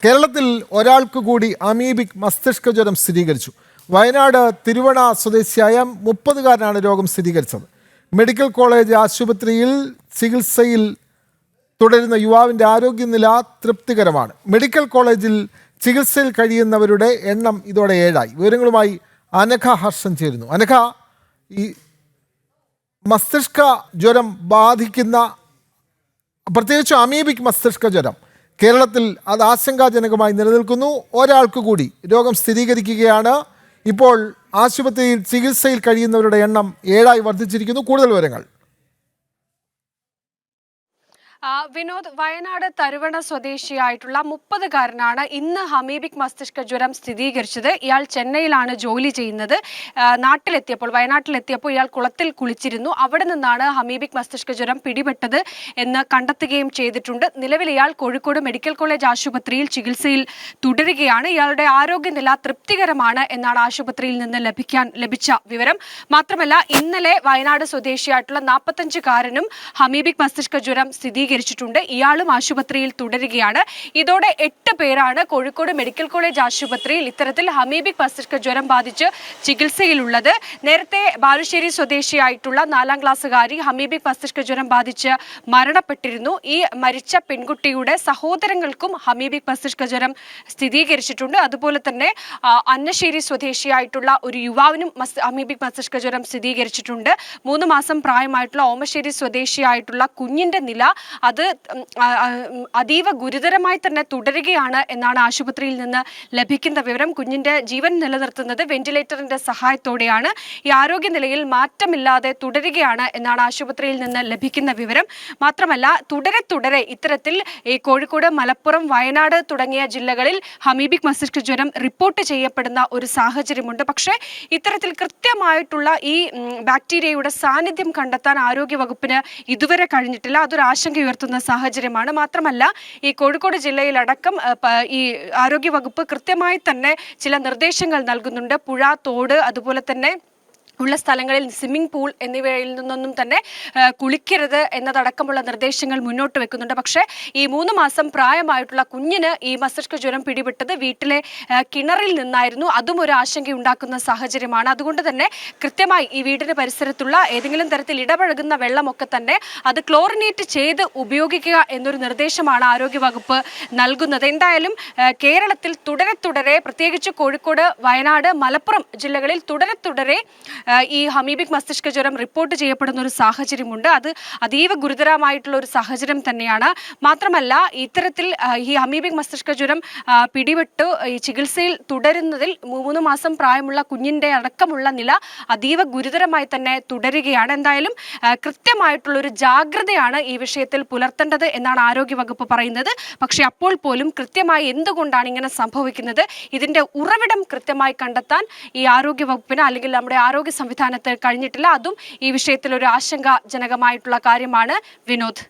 കേരളത്തിൽ ഒരാൾക്ക് കൂടി അമീബിക് മസ്തിഷ്ക ജ്വരം സ്ഥിരീകരിച്ചു. വയനാട് തിരുവണ സ്വദേശിയായ 30-കാരനാണ് രോഗം സ്ഥിരീകരിച്ചത്. മെഡിക്കൽ കോളേജ് ആശുപത്രിയിൽ ചികിത്സയിൽ തുടരുന്ന യുവാവിൻ്റെ ആരോഗ്യനില തൃപ്തികരമാണ്. മെഡിക്കൽ കോളേജിൽ ചികിത്സയിൽ കഴിയുന്നവരുടെ എണ്ണം ഇതോടെ 7ആയി. വിവരങ്ങളുമായി അനഘ ഹർഷൻ ചേരുന്നു. അനഘ, ഈ മസ്തിഷ്ക ജ്വരം ബാധിക്കുന്ന, പ്രത്യേകിച്ച് അമീബിക് മസ്തിഷ്ക ജ്വരം കേരളത്തിൽ അത് ആശങ്കാജനകമായി നിലനിൽക്കുന്നു. ഒരാൾക്ക് കൂടി രോഗം സ്ഥിരീകരിക്കുകയാണ്. ഇപ്പോൾ ആശുപത്രിയിൽ ചികിത്സയിൽ കഴിയുന്നവരുടെ എണ്ണം 7ആയി വർദ്ധിച്ചിരിക്കുന്നു. കൂടുതൽ വിവരങ്ങൾ. വിനോദ്, വയനാട് തരുവണ സ്വദേശിയായിട്ടുള്ള 30-കാരനാണ് ഇന്ന് അമീബിക് മസ്തിഷ്ക ജ്വരം സ്ഥിരീകരിച്ചത്. ഇയാൾ ചെന്നൈയിലാണ് ജോലി ചെയ്യുന്നത്. വയനാട്ടിലെത്തിയപ്പോൾ ഇയാൾ കുളത്തിൽ കുളിച്ചിരുന്നു. അവിടെ നിന്നാണ് അമീബിക് മസ്തിഷ്ക ജ്വരം പിടിപെട്ടത് എന്ന് കണ്ടെത്തുകയും ചെയ്തിട്ടുണ്ട്. നിലവിൽ ഇയാൾ കോഴിക്കോട് മെഡിക്കൽ കോളേജ് ആശുപത്രിയിൽ ചികിത്സയിൽ തുടരുകയാണ്. ഇയാളുടെ ആരോഗ്യനില തൃപ്തികരമാണ് എന്നാണ് ആശുപത്രിയിൽ നിന്ന് ലഭിച്ച വിവരം. മാത്രമല്ല, ഇന്നലെ വയനാട് സ്വദേശിയായിട്ടുള്ള 45-കാരനും അമീബിക് മസ്തിഷ്ക ജ്വരം സ്ഥിരീകരിച്ചിട്ടുണ്ട്. ഇയാളും ആശുപത്രിയിൽ തുടരുകയാണ്. ഇതോടെ 8 പേരാണ് കോഴിക്കോട് മെഡിക്കൽ കോളേജ് ആശുപത്രിയിൽ ഇത്തരത്തിൽ അമീബിക് മസ്തിഷ്ക ജ്വരം ബാധിച്ച് ചികിത്സയിലുള്ളത്. നേരത്തെ ബാലുശ്ശേരി സ്വദേശിയായിട്ടുള്ള 4-ാം ക്ലാസ്സുകാരി അമീബിക് മസ്തിഷ്ക ജ്വരം ബാധിച്ച് മരണപ്പെട്ടിരുന്നു. ഈ മരിച്ച പെൺകുട്ടിയുടെ സഹോദരങ്ങൾക്കും അമീബിക് മസ്തിഷ്ക ജ്വരം സ്ഥിരീകരിച്ചിട്ടുണ്ട്. അതുപോലെ തന്നെ അന്നശ്ശേരി സ്വദേശിയായിട്ടുള്ള ഒരു യുവാവിനും അമീബിക് മസ്തിഷ്ക ജ്വരം സ്ഥിരീകരിച്ചിട്ടുണ്ട്. 3 മാസം പ്രായമായിട്ടുള്ള ഓമശ്ശേരി സ്വദേശിയായിട്ടുള്ള കുഞ്ഞിന്റെ നില അത് അതീവ ഗുരുതരമായി തന്നെ തുടരുകയാണ് എന്നാണ് ആശുപത്രിയിൽ നിന്ന് ലഭിക്കുന്ന വിവരം. കുഞ്ഞിന്റെ ജീവൻ നിലനിർത്തുന്നത് വെന്റിലേറ്ററിന്റെ സഹായത്തോടെയാണ്. ഈ ആരോഗ്യനിലയിൽ മാറ്റമില്ലാതെ തുടരുകയാണ് എന്നാണ് ആശുപത്രിയിൽ നിന്ന് ലഭിക്കുന്ന വിവരം. മാത്രമല്ല, തുടരെ ഇത്തരത്തിൽ ഈ കോഴിക്കോട്, മലപ്പുറം, വയനാട് തുടങ്ങിയ ജില്ലകളിൽ അമീബിക് മസ്തിഷ്ക ജ്വരം റിപ്പോർട്ട് ചെയ്യപ്പെടുന്ന ഒരു സാഹചര്യമുണ്ട്. പക്ഷേ ഇത്തരത്തിൽ കൃത്യമായിട്ടുള്ള ഈ ബാക്ടീരിയയുടെ സാന്നിധ്യം കണ്ടെത്താൻ ആരോഗ്യവകുപ്പിന് ഇതുവരെ കഴിഞ്ഞിട്ടില്ല. അതൊരു ആശങ്കയുയർത്തുന്ന സാഹചര്യമാണ്. മാത്രമല്ല, ഈ കോഴിക്കോട് ജില്ലയിലടക്കം ഈ ആരോഗ്യവകുപ്പ് കൃത്യമായി തന്നെ ചില നിർദ്ദേശങ്ങൾ നൽകുന്നുണ്ട്. പുഴ, തോട്, അതുപോലെ തന്നെ ഉള്ള സ്ഥലങ്ങളിൽ സ്വിമ്മിംഗ് പൂൾ എന്നിവയിൽ നിന്നൊന്നും തന്നെ കുളിക്കരുത് എന്നതടക്കമുള്ള നിർദ്ദേശങ്ങൾ മുന്നോട്ട് വെക്കുന്നുണ്ട്. പക്ഷേ ഈ 3 മാസം പ്രായമായിട്ടുള്ള കുഞ്ഞിന് ഈ മസ്തിഷ്ക ജ്വരം പിടിപെട്ടത് വീട്ടിലെ കിണറിൽ നിന്നായിരുന്നു. അതും ഒരു ആശങ്കയുണ്ടാക്കുന്ന സാഹചര്യമാണ്. അതുകൊണ്ട് തന്നെ കൃത്യമായി ഈ വീടിന് പരിസരത്തുള്ള ഏതെങ്കിലും തരത്തിൽ ഇടപഴകുന്ന വെള്ളമൊക്കെ തന്നെ അത് ക്ലോറിനേറ്റ് ചെയ്ത് ഉപയോഗിക്കുക എന്നൊരു നിർദ്ദേശമാണ് ആരോഗ്യവകുപ്പ് നൽകുന്നത്. എന്തായാലും കേരളത്തിൽ തുടരെ പ്രത്യേകിച്ച് കോഴിക്കോട്, വയനാട്, മലപ്പുറം ജില്ലകളിൽ തുടരെ ഈ അമീബിക് മസ്തിഷ്ക ജ്വരം റിപ്പോർട്ട് ചെയ്യപ്പെടുന്ന ഒരു സാഹചര്യമുണ്ട്. അത് അതീവ ഗുരുതരമായിട്ടുള്ള ഒരു സാഹചര്യം തന്നെയാണ്. മാത്രമല്ല, ഇത്തരത്തിൽ ഈ അമീബിക് മസ്തിഷ്ക ജ്വരം പിടിപെട്ട് ഈ ചികിത്സയിൽ തുടരുന്നതിൽ 3 മാസം പ്രായമുള്ള കുഞ്ഞിൻ്റെ അടക്കമുള്ള നില അതീവ ഗുരുതരമായി തന്നെ തുടരുകയാണ്. എന്തായാലും കൃത്യമായിട്ടുള്ളൊരു ജാഗ്രതയാണ് ഈ വിഷയത്തിൽ പുലർത്തേണ്ടത് എന്നാണ് ആരോഗ്യവകുപ്പ് പറയുന്നത്. പക്ഷേ അപ്പോൾ പോലും കൃത്യമായി എന്തുകൊണ്ടാണ് ഇങ്ങനെ സംഭവിക്കുന്നത്, ഇതിൻ്റെ ഉറവിടം കൃത്യമായി കണ്ടെത്താൻ ഈ ആരോഗ്യവകുപ്പിന് അല്ലെങ്കിൽ നമ്മുടെ ആരോഗ്യ സംവിധാനത്തിൽ കഴിഞ്ഞിട്ടില്ല. അതും ഈ വിഷയത്തിൽ ഒരു ആശങ്കാജനകമായിട്ടുള്ള കാര്യമാണ്. വിനോദ്.